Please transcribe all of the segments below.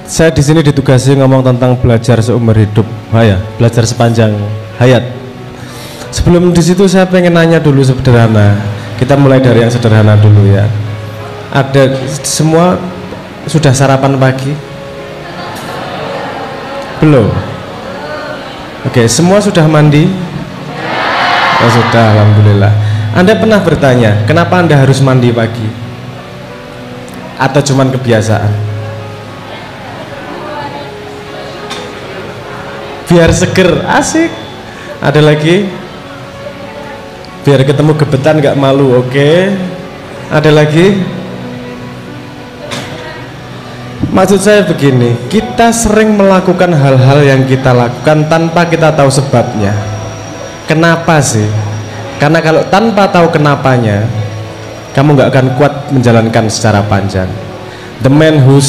Saya di sini ditugasi ngomong tentang belajar seumur hidup, belajar sepanjang hayat. Sebelum di situ saya pengen nanya dulu sederhana. Kita mulai dari yang sederhana dulu ya. Ada semua sudah sarapan pagi? Belum. Oke, semua sudah mandi? Oh, sudah, alhamdulillah. Anda pernah bertanya, kenapa Anda harus mandi pagi? Atau cuman kebiasaan? Biar seger, asik. Ada lagi? Biar ketemu gebetan gak malu, oke. Ada lagi? Maksud saya begini, kita sering melakukan hal-hal yang kita lakukan tanpa kita tahu sebabnya. Kenapa sih? Karena kalau tanpa tahu kenapanya, kamu gak akan kuat menjalankan secara panjang. The man who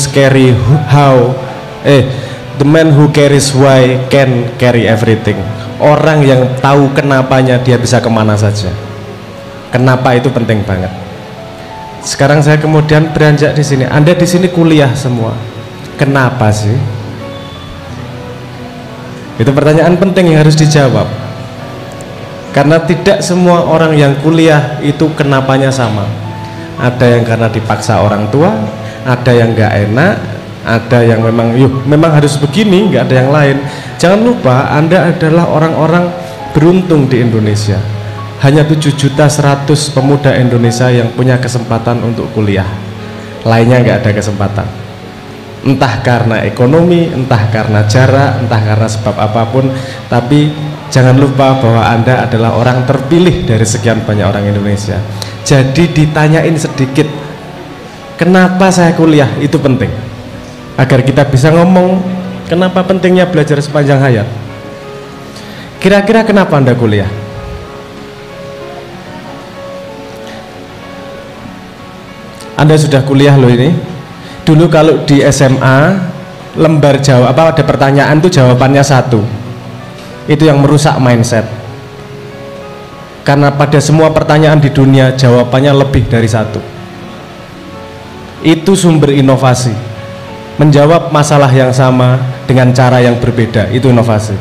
carries why can carry everything. Orang yang tahu kenapanya dia bisa kemana saja. Kenapa itu penting banget. Sekarang saya kemudian beranjak di sini. Anda di sini kuliah semua. Kenapa sih? Itu pertanyaan penting yang harus dijawab. Karena tidak semua orang yang kuliah itu kenapanya sama. Ada yang karena dipaksa orang tua, ada yang nggak enak, ada yang memang harus begini, nggak ada yang lain. Jangan lupa Anda adalah orang-orang beruntung di Indonesia. Hanya 7.100.000 pemuda Indonesia yang punya kesempatan untuk kuliah. Lainnya nggak ada kesempatan. Entah karena ekonomi, entah karena jarak, entah karena sebab apapun. Tapi jangan lupa bahwa Anda adalah orang terpilih dari sekian banyak orang Indonesia. Jadi ditanyain sedikit, kenapa saya kuliah, itu penting. Agar kita bisa ngomong kenapa pentingnya belajar sepanjang hayat. Kira-kira kenapa Anda kuliah? Anda sudah kuliah loh ini. Dulu kalau di SMA lembar jawab ada pertanyaan tuh jawabannya satu. Itu yang merusak mindset. Karena pada semua pertanyaan di dunia jawabannya lebih dari satu. Itu sumber inovasi. Menjawab masalah yang sama dengan cara yang berbeda, itu inovasi.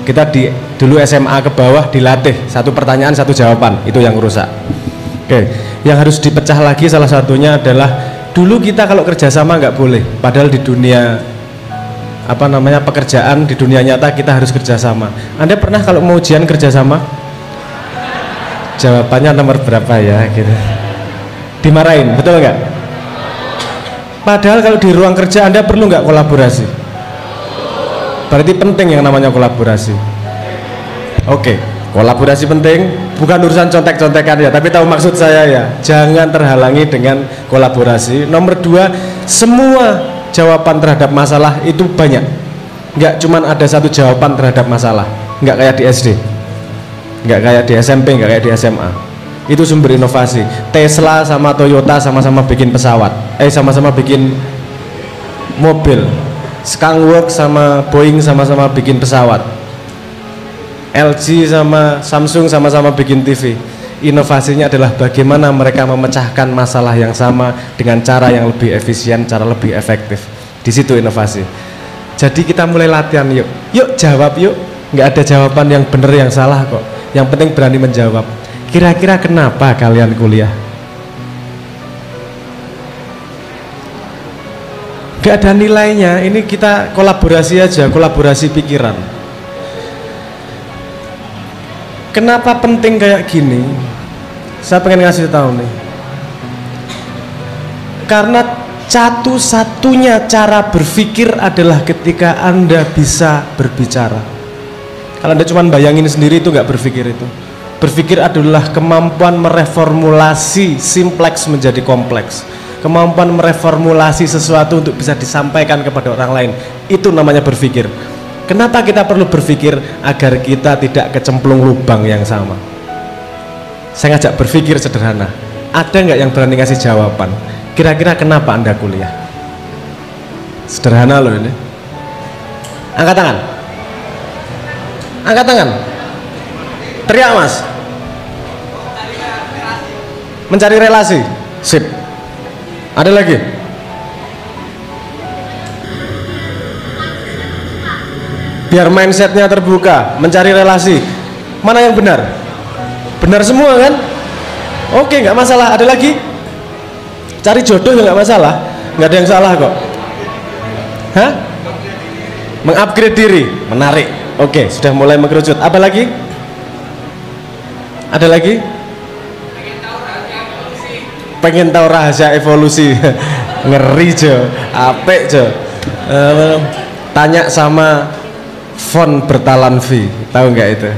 Kita dulu SMA ke bawah dilatih satu pertanyaan satu jawaban, itu yang rusak. Oke, yang harus dipecah lagi salah satunya adalah dulu kita kalau kerjasama nggak boleh, padahal di dunia pekerjaan, di dunia nyata kita harus kerjasama. Anda pernah kalau mau ujian kerjasama? Jawabannya nomor berapa ya? Gitu. Dimarahin, betul nggak? Padahal kalau di ruang kerja Anda perlu nggak kolaborasi? Berarti penting yang namanya kolaborasi. Oke, kolaborasi penting, bukan urusan contek-contekan ya, tapi tahu maksud saya ya. Jangan terhalangi dengan kolaborasi. Nomor 2, semua jawaban terhadap masalah itu banyak. Nggak cuma ada satu jawaban terhadap masalah. Nggak kayak di SD, nggak kayak di SMP, nggak kayak di SMA. Itu sumber inovasi. Tesla sama Toyota sama-sama bikin pesawat, sama-sama bikin mobil. Skywalk sama Boeing sama-sama bikin pesawat. LG sama Samsung sama-sama bikin TV. Inovasinya adalah bagaimana mereka memecahkan masalah yang sama dengan cara yang lebih efisien, cara lebih efektif. Di situ inovasi. Jadi kita mulai latihan yuk. Yuk jawab yuk. Nggak ada jawaban yang benar yang salah kok. Yang penting berani menjawab. Kira-kira kenapa kalian kuliah? Gak ada nilainya, ini kita kolaborasi aja, kolaborasi pikiran. Kenapa penting kayak gini? Saya pengen ngasih tahu nih. Karena satu-satunya cara berpikir adalah ketika Anda bisa berbicara. Kalau Anda cuma bayangin sendiri itu nggak berpikir itu. Berpikir adalah kemampuan mereformulasi simpleks menjadi kompleks. Kemampuan mereformulasi sesuatu untuk bisa disampaikan kepada orang lain. Itu namanya berpikir. Kenapa kita perlu berpikir? Agar kita tidak kecemplung lubang yang sama. Saya ngajak berpikir sederhana. Ada nggak yang berani ngasih jawaban? Kira-kira kenapa Anda kuliah? Sederhana loh ini. Angkat tangan. Angkat tangan. Teriak mas. Mencari relasi. Sip. Ada lagi? biar mindsetnya terbuka, mencari relasi. Mana yang benar? Benar semua kan? Oke, nggak masalah. Ada lagi? Cari jodoh ya nggak masalah, nggak ada yang salah kok. Hah? Mengupgrade diri, menarik. Oke, sudah mulai mengerucut. Apa lagi? Ada lagi? Pengen tahu rahasia evolusi. Ngeri Jo, apik Jo. Tanya sama Von Bertalanffy, tahu nggak itu?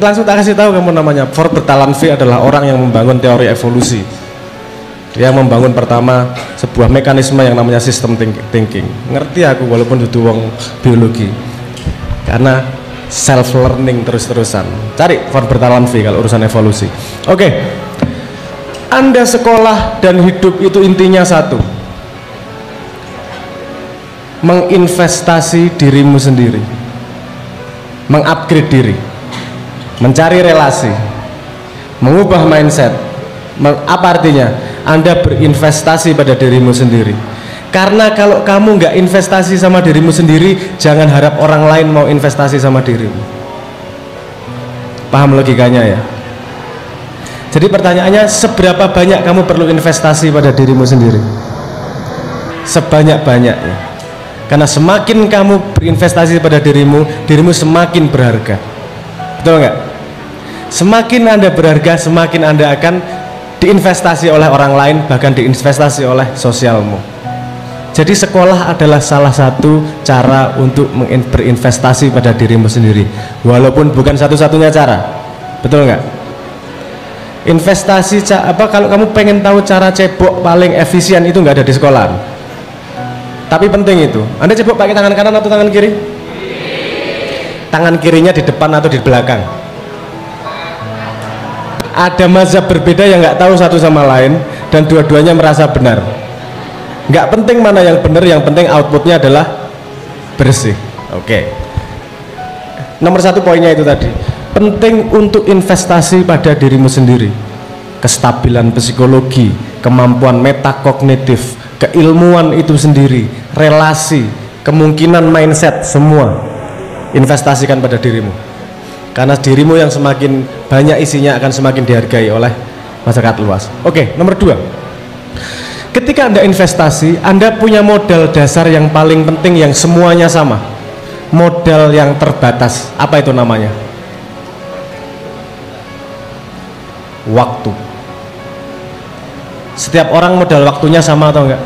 Langsung tak kasih tahu kamu namanya. Von Bertalanffy adalah orang yang membangun teori evolusi. Dia membangun pertama sebuah mekanisme yang namanya system thinking. Ngerti aku walaupun itu wong biologi. Karena self learning terus-terusan. Cari Von Bertalanffy kalau urusan evolusi. Oke. Anda sekolah dan hidup itu intinya satu, menginvestasi dirimu sendiri, mengupgrade diri, mencari relasi, mengubah mindset. Apa artinya? Anda berinvestasi pada dirimu sendiri. Karena kalau kamu nggak investasi sama dirimu sendiri, jangan harap orang lain mau investasi sama dirimu. Paham logikanya ya? Jadi pertanyaannya, seberapa banyak kamu perlu investasi pada dirimu sendiri? Sebanyak-banyaknya. Karena semakin kamu berinvestasi pada dirimu, dirimu semakin berharga. Betul nggak? Semakin Anda berharga, semakin Anda akan diinvestasi oleh orang lain, bahkan diinvestasi oleh sosialmu. Jadi sekolah adalah salah satu cara untuk berinvestasi pada dirimu sendiri, walaupun bukan satu-satunya cara. Betul nggak? Investasi kalau kamu pengen tahu cara cebok paling efisien, itu nggak ada di sekolah. Tapi penting itu. Anda cebok pakai tangan kanan atau tangan kiri? Tangan kirinya di depan atau di belakang? Ada mazhab berbeda yang nggak tahu satu sama lain dan dua-duanya merasa benar. Nggak penting mana yang benar, yang penting outputnya adalah bersih. Oke. Nomor satu poinnya itu tadi. Penting untuk investasi pada dirimu sendiri. Kestabilan psikologi, kemampuan metakognitif, keilmuan itu sendiri, relasi, kemungkinan mindset, semua investasikan pada dirimu. Karena dirimu yang semakin banyak isinya akan semakin dihargai oleh masyarakat luas. Oke, nomor dua. Ketika Anda investasi, Anda punya modal dasar yang paling penting yang semuanya sama. Modal yang terbatas. Apa itu namanya? Waktu. Setiap orang modal waktunya sama atau enggak?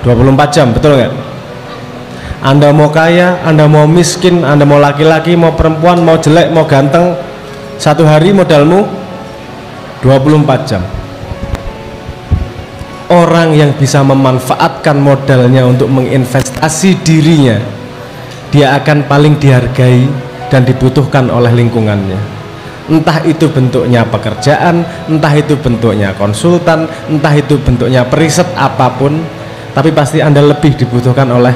24 jam, betul enggak? Anda mau kaya, Anda mau miskin, Anda mau laki-laki, mau perempuan, mau jelek, mau ganteng, satu hari modalmu 24 jam. Orang yang bisa memanfaatkan modalnya untuk menginvestasi dirinya, dia akan paling dihargai dan dibutuhkan oleh lingkungannya. Entah itu bentuknya pekerjaan, entah itu bentuknya konsultan, entah itu bentuknya periset, apapun, tapi pasti Anda lebih dibutuhkan oleh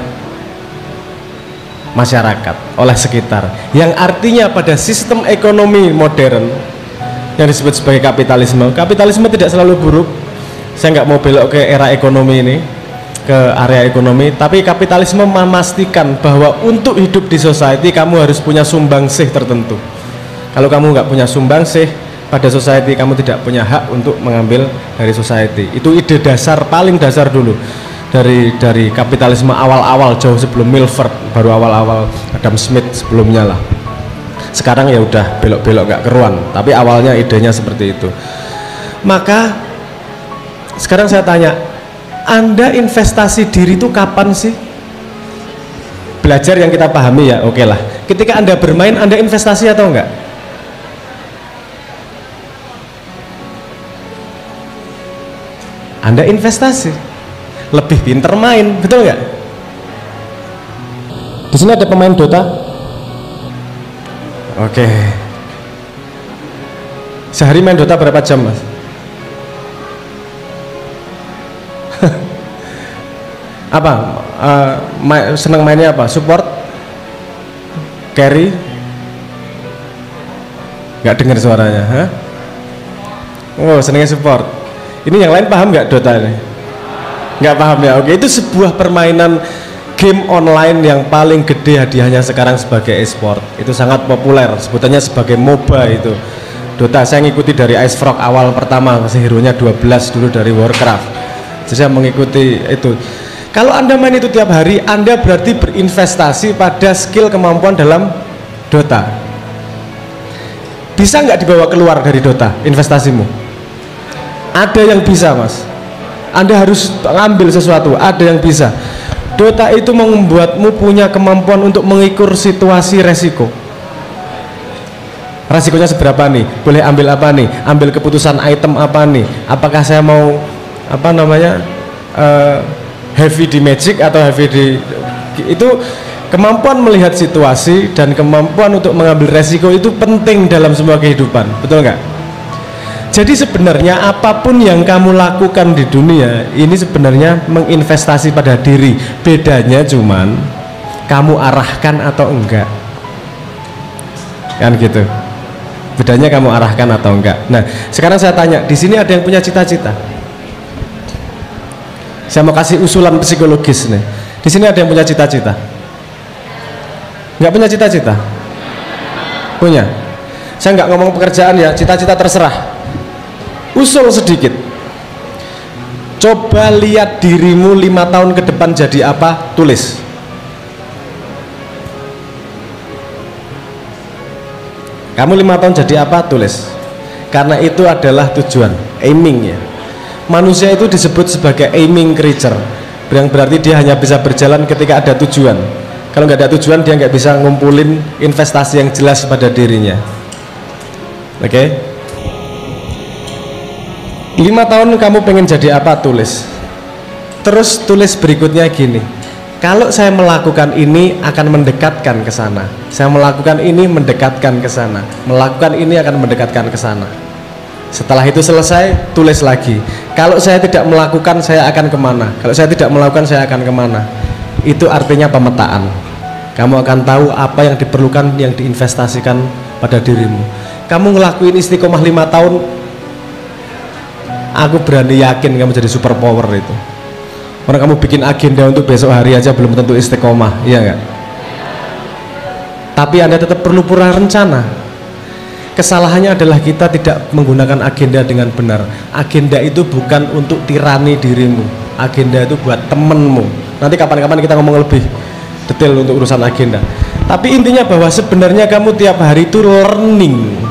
masyarakat, oleh sekitar. Yang artinya pada sistem ekonomi modern yang disebut sebagai kapitalisme, kapitalisme tidak selalu buruk. Saya nggak mau belok ke era ekonomi ini, ke area ekonomi, tapi kapitalisme memastikan bahwa untuk hidup di society kamu harus punya sumbangsih tertentu. Kalau kamu nggak punya sumbangsih pada society, kamu tidak punya hak untuk mengambil dari society. Itu ide dasar, paling dasar dulu dari kapitalisme awal-awal, jauh sebelum Milford, baru awal-awal Adam Smith sebelumnya lah. Sekarang ya udah belok-belok nggak keruan, tapi awalnya idenya seperti itu. Maka sekarang saya tanya, Anda investasi diri itu kapan sih? Belajar yang kita pahami ya, oke lah. Ketika Anda bermain, Anda investasi atau enggak? Anda investasi, lebih pinter main, betul nggak? Di sini ada pemain Dota. Oke. Sehari main Dota berapa jam, Mas? Apa? Senang mainnya apa? Support? Carry? Nggak dengar suaranya, huh? Oh, senangnya support. Ini yang lain paham nggak Dota ini? Nggak paham ya? Oke, itu sebuah permainan game online yang paling gede hadiahnya sekarang sebagai e-sport. Itu sangat populer, sebutannya sebagai MOBA itu. Dota saya ngikuti dari Ice Frog awal pertama, masih hero-nya 12 dulu dari Warcraft. Jadi saya mengikuti itu. Kalau Anda main itu tiap hari, Anda berarti berinvestasi pada skill kemampuan dalam Dota. Bisa nggak dibawa keluar dari Dota investasimu? Ada yang bisa, Mas. Anda harus ngambil sesuatu, ada yang bisa. Dota itu membuatmu punya kemampuan untuk mengukur situasi resiko. Resikonya seberapa nih? Boleh ambil apa nih? Ambil keputusan item apa nih? Apakah saya mau apa namanya heavy di magic atau heavy di itu? Kemampuan melihat situasi dan kemampuan untuk mengambil resiko itu penting dalam semua kehidupan, betul nggak? Jadi sebenarnya apapun yang kamu lakukan di dunia ini sebenarnya menginvestasi pada diri. Bedanya cuman kamu arahkan atau enggak, kan gitu. Bedanya kamu arahkan atau enggak. Nah, sekarang saya tanya, di sini ada yang punya cita-cita? Saya mau kasih usulan psikologis nih. Di sini ada yang punya cita-cita? Nggak punya cita-cita? Punya? Saya nggak ngomong pekerjaan ya, cita-cita terserah. Usul sedikit. Coba lihat dirimu 5 tahun ke depan jadi apa, tulis. Kamu 5 tahun jadi apa, tulis. Karena itu adalah tujuan, aiming ya. Manusia itu disebut sebagai aiming creature, yang berarti dia hanya bisa berjalan ketika ada tujuan. Kalau nggak ada tujuan, dia nggak bisa ngumpulin investasi yang jelas pada dirinya. Oke? 5 tahun kamu pengen jadi apa, tulis. Terus tulis berikutnya gini, kalau saya melakukan ini akan mendekatkan ke sana, saya melakukan ini mendekatkan ke sana, melakukan ini akan mendekatkan ke sana. Setelah itu selesai, tulis lagi, kalau saya tidak melakukan saya akan kemana, kalau saya tidak melakukan saya akan kemana. Itu artinya pemetaan. Kamu akan tahu apa yang diperlukan, yang diinvestasikan pada dirimu. Kamu ngelakuin istiqomah 5 tahun, aku berani yakin kamu jadi super power itu. Orang kamu bikin agenda untuk besok hari aja belum tentu istiqomah, iya nggak? Tapi Anda tetap perlu pura rencana. Kesalahannya adalah kita tidak menggunakan agenda dengan benar. Agenda itu bukan untuk tirani dirimu. Agenda itu buat temenmu. Nanti kapan-kapan kita ngomong lebih detail untuk urusan agenda. Tapi intinya bahwa sebenarnya kamu tiap hari itu learning.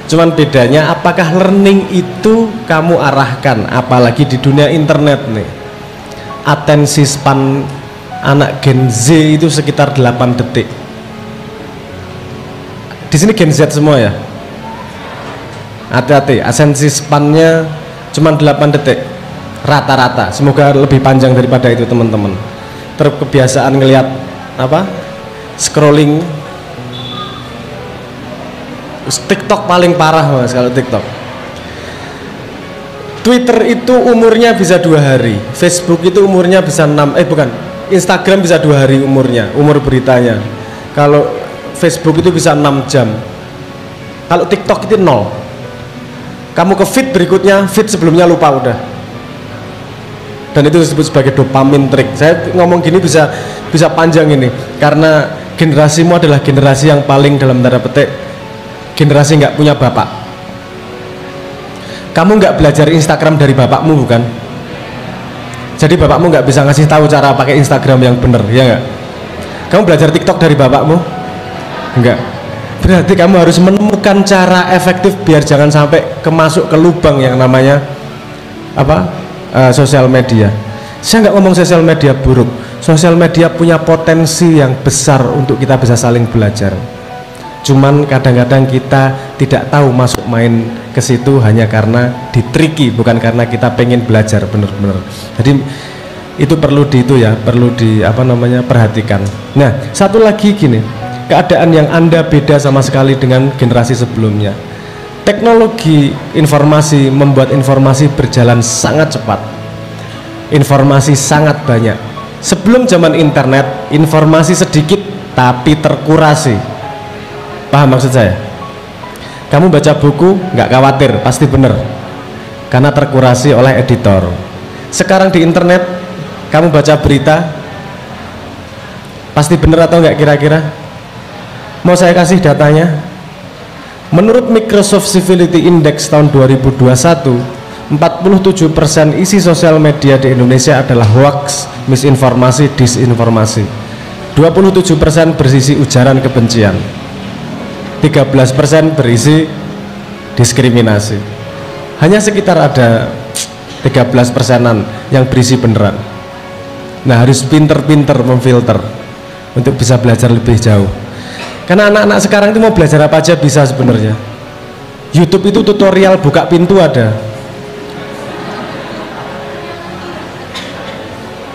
Cuman bedanya apakah learning itu kamu arahkan, apalagi di dunia internet nih. Atensi span anak Gen Z itu sekitar 8 detik. Di sini Gen Z semua ya. Hati-hati, atensi spannya cuma 8 detik rata-rata. Semoga lebih panjang daripada itu teman-teman. Terkebiasaan ngelihat apa? Scrolling. TikTok paling parah Mas kalau TikTok. Twitter itu umurnya bisa 2 hari, Facebook itu umurnya bisa 6, Instagram bisa 2 hari umurnya, umur beritanya. Kalau Facebook itu bisa 6 jam. Kalau TikTok itu 0. Kamu ke feed berikutnya, feed sebelumnya lupa udah. Dan itu disebut sebagai dopamine trick. Saya ngomong gini bisa panjang ini, karena generasimu adalah generasi yang paling dalam tanda petik generasi nggak punya bapak. Kamu nggak belajar Instagram dari bapakmu bukan? Jadi bapakmu nggak bisa ngasih tahu cara pakai Instagram yang benar, ya nggak? Kamu belajar TikTok dari bapakmu? Enggak. Berarti kamu harus menemukan cara efektif biar jangan sampai kemasuk ke lubang yang namanya apa? Sosial media. Saya nggak ngomong sosial media buruk. Sosial media punya potensi yang besar untuk kita bisa saling belajar. Cuman kadang-kadang kita tidak tahu masuk main ke situ hanya karena ditriki, bukan karena kita pengen belajar bener-bener. Jadi itu perlu perhatikan. Nah, satu lagi gini, keadaan yang Anda beda sama sekali dengan generasi sebelumnya. Teknologi informasi membuat informasi berjalan sangat cepat. Informasi sangat banyak. Sebelum zaman internet, informasi sedikit tapi terkurasi. Paham maksud saya? Kamu baca buku nggak khawatir, pasti benar karena terkurasi oleh editor. Sekarang di internet kamu baca berita Pasti bener atau enggak kira-kira? Mau saya kasih datanya? Menurut Microsoft Civility Index tahun 2021, 47% isi sosial media di Indonesia adalah hoax, misinformasi, disinformasi. 27% berisi ujaran kebencian. 13% berisi diskriminasi. Hanya sekitar ada 13%-an yang berisi beneran. Nah, harus pinter-pinter memfilter untuk bisa belajar lebih jauh. Karena anak-anak sekarang itu mau belajar apa aja bisa sebenarnya. YouTube itu tutorial buka pintu ada.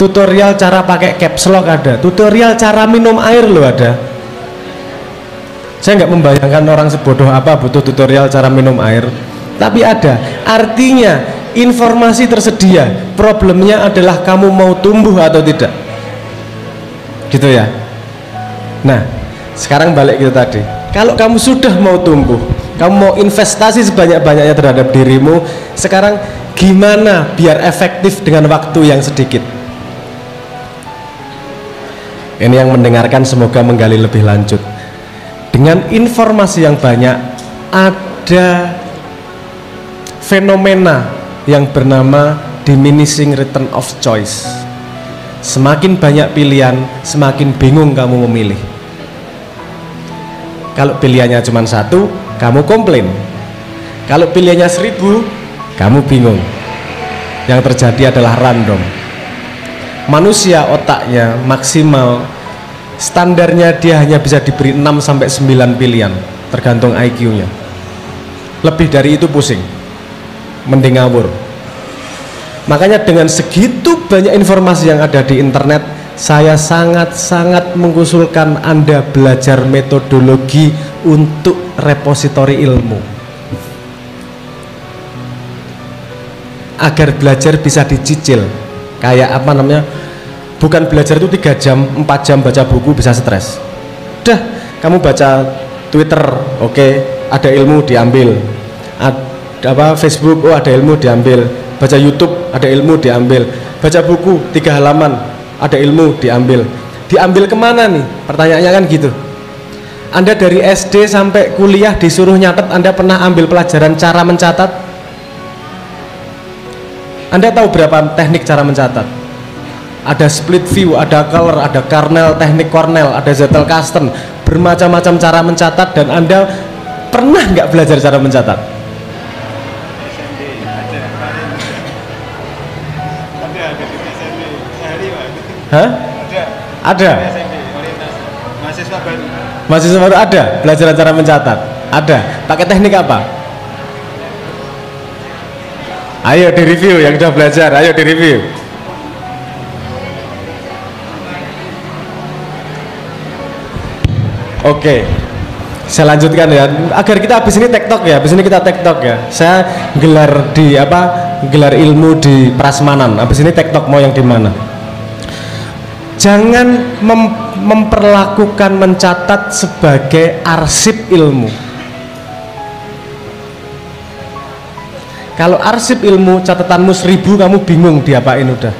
Tutorial cara pakai caps lock ada. Tutorial cara minum air loh ada. Saya nggak membayangkan orang sebodoh apa butuh tutorial cara minum air. Tapi ada. Artinya informasi tersedia. Problemnya adalah kamu mau tumbuh atau tidak. Gitu ya. Nah, sekarang balik itu tadi. Kalau kamu sudah mau tumbuh, kamu mau investasi sebanyak-banyaknya terhadap dirimu, sekarang gimana biar efektif dengan waktu yang sedikit? Ini yang mendengarkan semoga menggali lebih lanjut. Dengan informasi yang banyak, ada fenomena yang bernama diminishing return of choice. Semakin banyak pilihan, semakin bingung kamu memilih. Kalau pilihannya cuma satu, kamu komplain. Kalau pilihannya 1000, kamu bingung. Yang terjadi adalah random. Manusia otaknya maksimal, standarnya dia hanya bisa diberi 6-9 pilihan, tergantung IQ-nya. Lebih dari itu pusing, mending ngawur. Makanya dengan segitu banyak informasi yang ada di internet, saya sangat-sangat mengusulkan Anda belajar metodologi untuk repositori ilmu agar belajar bisa dicicil. Kayak apa namanya, bukan belajar itu 3 jam, 4 jam baca buku bisa stres. Udah, kamu baca Twitter, oke, ada ilmu diambil. Ada Facebook, oh ada ilmu diambil. Baca YouTube, ada ilmu diambil. Baca buku 3 halaman, ada ilmu diambil. Diambil kemana nih? Pertanyaannya kan gitu. Anda dari SD sampai kuliah disuruh nyatet, Anda pernah ambil pelajaran cara mencatat? Anda tahu berapa teknik cara mencatat? Ada split view, ada color, ada kernel, teknik Cornell, ada Zettelkasten, bermacam-macam cara mencatat. Dan Anda pernah nggak belajar cara mencatat? Hah? Ada. Mahasiswa baru ada belajar cara mencatat. Ada. Pakai teknik apa? Ayo di review yang sudah belajar. Ayo di review. Oke, saya lanjutkan ya. Agar kita habis ini tektok ya. Habis ini kita tektok ya. Saya gelar di apa? Gelar ilmu di Prasmanan. Habis ini tektok mau yang di mana? Jangan memperlakukan mencatat sebagai arsip ilmu. Kalau arsip ilmu, catatanmu 1000, kamu bingung diapain udah.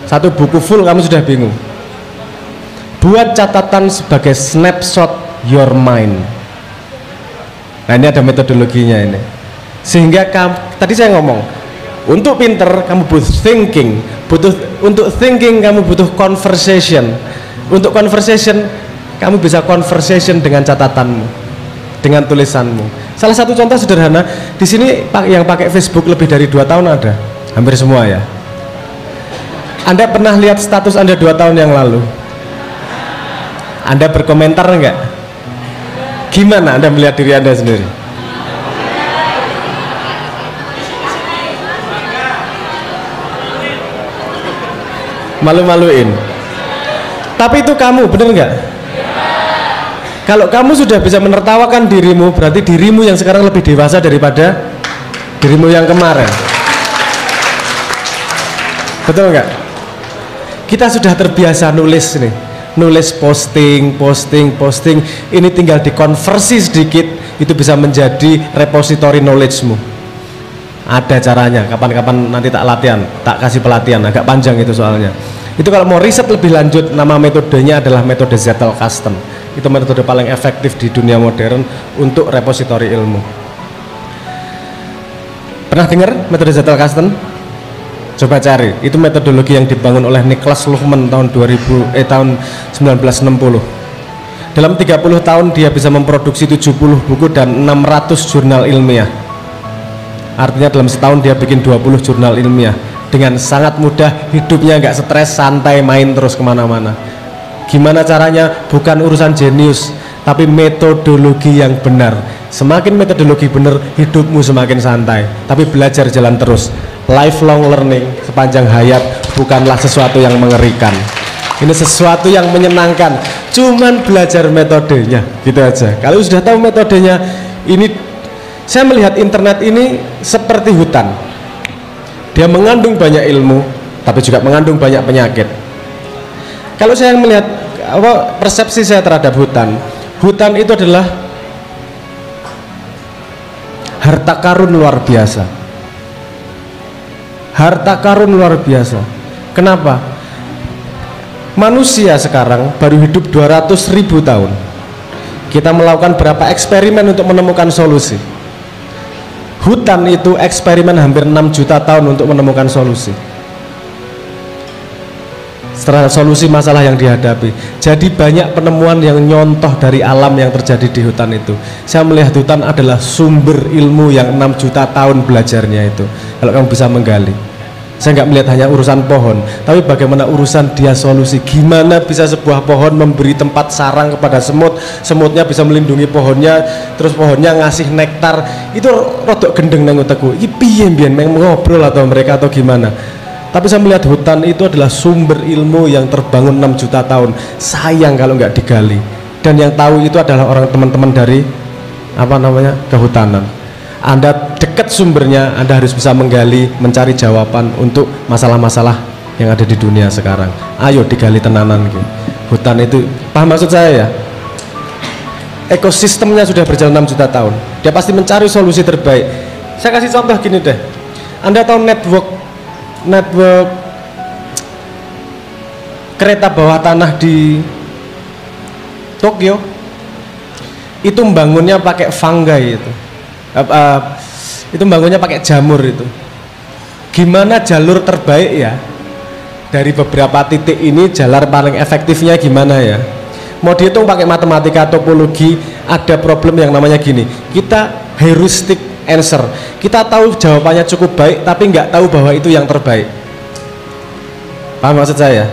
Satu buku full kamu sudah bingung. Buat catatan sebagai snapshot your mind. Nah, ini ada metodologinya ini. Sehingga tadi saya ngomong, untuk pinter kamu butuh thinking, untuk thinking kamu butuh conversation. Untuk conversation kamu bisa conversation dengan catatanmu, dengan tulisanmu. Salah satu contoh sederhana, di sini yang pakai Facebook lebih dari 2 tahun ada, hampir semua ya. Anda pernah lihat status Anda 2 tahun yang lalu? Anda berkomentar enggak? Gimana Anda melihat diri Anda sendiri? Malu-maluin. Tapi itu kamu, bener nggak? Kalau kamu sudah bisa menertawakan dirimu, berarti dirimu yang sekarang lebih dewasa daripada dirimu yang kemarin. Betul nggak? Kita sudah terbiasa nulis nih, nulis posting. Ini tinggal dikonversi sedikit, itu bisa menjadi repository knowledge-mu. Ada caranya, kapan-kapan nanti tak latihan, tak kasih pelatihan, agak panjang itu soalnya. Itu kalau mau riset lebih lanjut, nama metodenya adalah metode Zettelkasten. Itu metode paling efektif di dunia modern untuk repositori ilmu. Pernah dengar metode Zettelkasten? Coba cari. Itu metodologi yang dibangun oleh Niklas Luhmann tahun 1960. Dalam 30 tahun dia bisa memproduksi 70 buku dan 600 jurnal ilmiah. Artinya dalam setahun dia bikin 20 jurnal ilmiah. Dengan sangat mudah, hidupnya nggak stres, santai, main terus kemana-mana. Gimana caranya? Bukan urusan jenius, tapi metodologi yang benar. Semakin metodologi benar, hidupmu semakin santai. Tapi belajar jalan terus. Lifelong learning sepanjang hayat bukanlah sesuatu yang mengerikan. Ini sesuatu yang menyenangkan. Cuman belajar metodenya, gitu aja. Kalau sudah tahu metodenya, ini saya melihat internet ini seperti hutan. Dia mengandung banyak ilmu, tapi juga mengandung banyak penyakit. Kalau saya melihat persepsi saya terhadap hutan, hutan itu adalah harta karun luar biasa. Harta karun luar biasa. Kenapa? Manusia sekarang baru hidup 200.000 tahun. Kita melakukan berapa eksperimen untuk menemukan solusi. Hutan itu eksperimen hampir 6 juta tahun untuk menemukan solusi. Setelah solusi masalah yang dihadapi. Jadi banyak penemuan yang nyontoh dari alam yang terjadi di hutan itu. Saya melihat hutan adalah sumber ilmu yang 6 juta tahun belajarnya itu. Kalau kamu bisa menggali. Saya nggak melihat hanya urusan pohon, tapi bagaimana urusan dia solusi. Gimana bisa sebuah pohon memberi tempat sarang kepada semut, semutnya bisa melindungi pohonnya, terus pohonnya ngasih nektar. Itu rodok gendeng nang utekku. Iki piye mbiyen ngobrol atau mereka atau gimana? Tapi saya melihat hutan itu adalah sumber ilmu yang terbangun 6 juta tahun. Sayang kalau nggak digali. Dan yang tahu itu adalah orang teman-teman dari kehutanan. Anda dekat sumbernya, Anda harus bisa menggali, mencari jawaban untuk masalah-masalah yang ada di dunia sekarang. Ayo digali tenanan gitu. Hutan itu, paham maksud saya ya? Ekosistemnya sudah berjalan 6 juta tahun. Dia pasti mencari solusi terbaik. Saya kasih contoh gini deh. Anda tahu network kereta bawah tanah di Tokyo? Itu membangunnya pakai fungi itu bangunnya pakai jamur itu. Gimana jalur terbaik ya? Dari beberapa titik ini jalur paling efektifnya gimana ya? Mau dihitung pakai matematika topologi, ada problem yang namanya gini. Kita heuristic answer. Kita tahu jawabannya cukup baik, tapi nggak tahu bahwa itu yang terbaik. Paham maksud saya?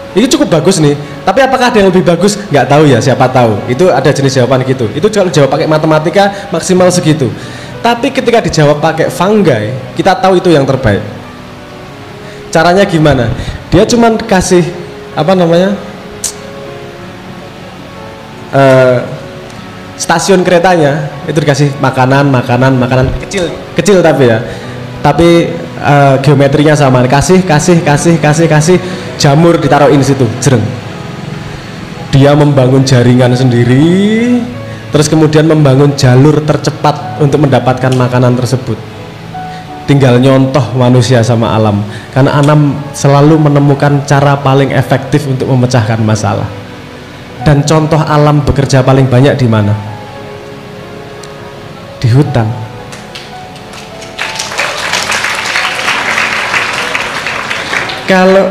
Ini cukup bagus nih, tapi apakah ada yang lebih bagus? Nggak tahu ya, siapa tahu. Itu ada jenis jawaban gitu. Itu kalau jawab pakai matematika maksimal segitu. Tapi ketika dijawab pakai fungi, kita tahu itu yang terbaik. Caranya gimana? Dia cuma kasih stasiun keretanya itu dikasih makanan kecil tapi ya. Tapi geometrinya sama, kasih jamur ditaruhin situ, jereng. Dia membangun jaringan sendiri, terus kemudian membangun jalur tercepat untuk mendapatkan makanan tersebut. Tinggal nyontoh manusia sama alam, karena alam selalu menemukan cara paling efektif untuk memecahkan masalah. Dan contoh alam bekerja paling banyak di mana? Di hutan. Kalau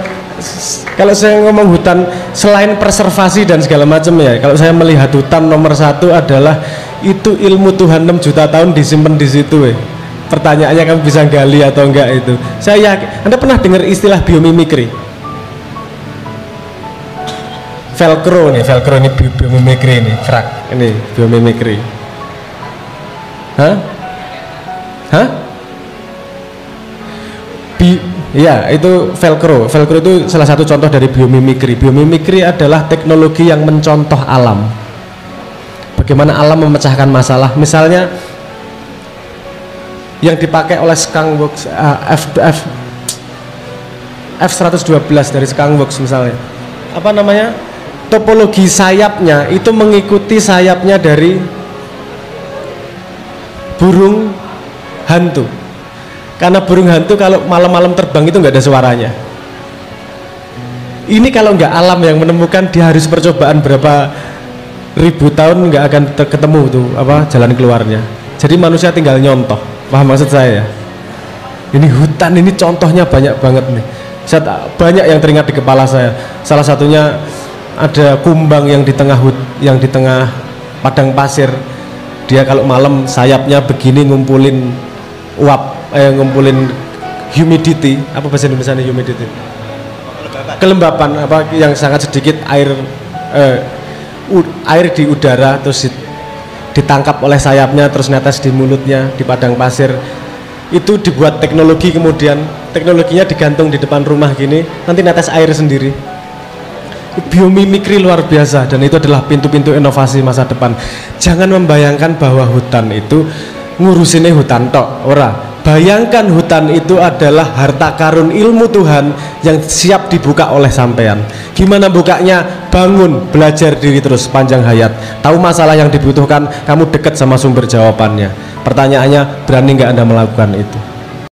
saya ngomong hutan, selain preservasi dan segala macam ya, kalau saya melihat hutan nomor satu adalah itu ilmu Tuhan 6 juta tahun disimpan di situ. Pertanyaannya kamu bisa gali atau enggak itu. Saya yakin. Anda pernah dengar istilah biomimikri? Velcro ini biomimikri ini, kerak ini biomimikri. Ya, itu Velcro itu salah satu contoh dari biomimikri. Biomimikri adalah teknologi yang mencontoh alam. Bagaimana alam memecahkan masalah. Misalnya yang dipakai oleh Skunkworks F112 dari Skunkworks misalnya. Topologi sayapnya itu mengikuti sayapnya dari burung hantu. Karena burung hantu kalau malam-malam terbang itu nggak ada suaranya. Ini kalau nggak alam yang menemukan, dia harus percobaan berapa ribu tahun nggak akan ketemu tuh apa jalan keluarnya. Jadi manusia tinggal nyontoh. Paham maksud saya ya? Ini hutan ini contohnya banyak banget nih. Banyak yang teringat di kepala saya. Salah satunya ada kumbang yang di tengah padang pasir. Dia kalau malam sayapnya begini ngumpulin ngumpulin humidity. Apa bahasa Indonesia humidity? Kelembapan apa yang sangat sedikit air di udara, terus ditangkap oleh sayapnya, terus netes di mulutnya di padang pasir. Itu dibuat teknologi, kemudian teknologinya digantung di depan rumah gini, nanti netes air sendiri. Biomimikri luar biasa, dan itu adalah pintu-pintu inovasi masa depan. Jangan membayangkan bahwa hutan itu ngurusinnya hutan tok, ora. Bayangkan hutan itu adalah harta karun ilmu Tuhan yang siap dibuka oleh sampean. Gimana bukanya? Bangun, belajar diri terus panjang hayat. Tahu masalah yang dibutuhkan, kamu dekat sama sumber jawabannya. Pertanyaannya, berani nggak Anda melakukan itu?